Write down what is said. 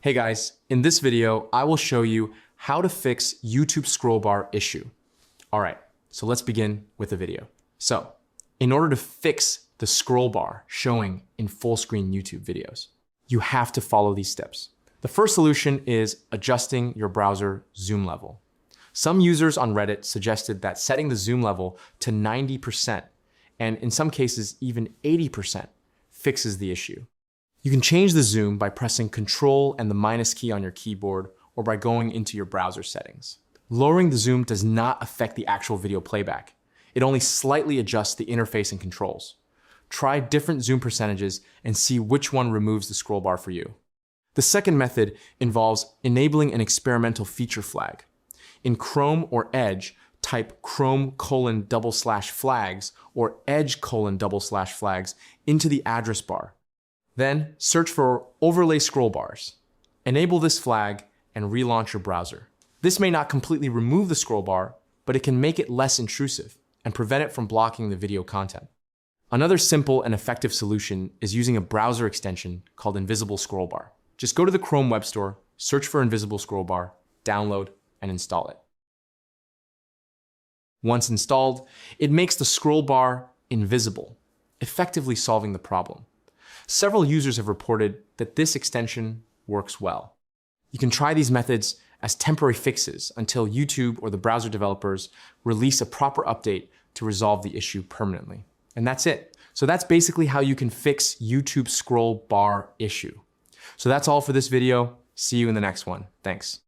Hey guys, in this video, I will show you how to fix YouTube scroll bar issue. All right, so let's begin with the video. So, in order to fix the scroll bar showing in full screen YouTube videos, you have to follow these steps. The first solution is adjusting your browser zoom level. Some users on Reddit suggested that setting the zoom level to 90%, and in some cases even 80%, fixes the issue. You can change the zoom by pressing Control and the minus key on your keyboard or by going into your browser settings. Lowering the zoom does not affect the actual video playback. It only slightly adjusts the interface and controls. Try different zoom percentages and see which one removes the scroll bar for you. The second method involves enabling an experimental feature flag. In Chrome or Edge, type Chrome:/flags or Edge:/flags into the address bar. Then search for overlay scroll bars. Enable this flag and relaunch your browser. This may not completely remove the scroll bar, but it can make it less intrusive and prevent it from blocking the video content. Another simple and effective solution is using a browser extension called Invisible Scroll Bar. Just go to the Chrome web store, search for Invisible Scroll Bar, download, and install it. Once installed, it makes the scroll bar invisible, effectively solving the problem. Several users have reported that this extension works well. You can try these methods as temporary fixes until YouTube or the browser developers release a proper update to resolve the issue permanently. And that's it. So that's basically how you can fix YouTube scroll bar issue. So that's all for this video. See you in the next one. Thanks.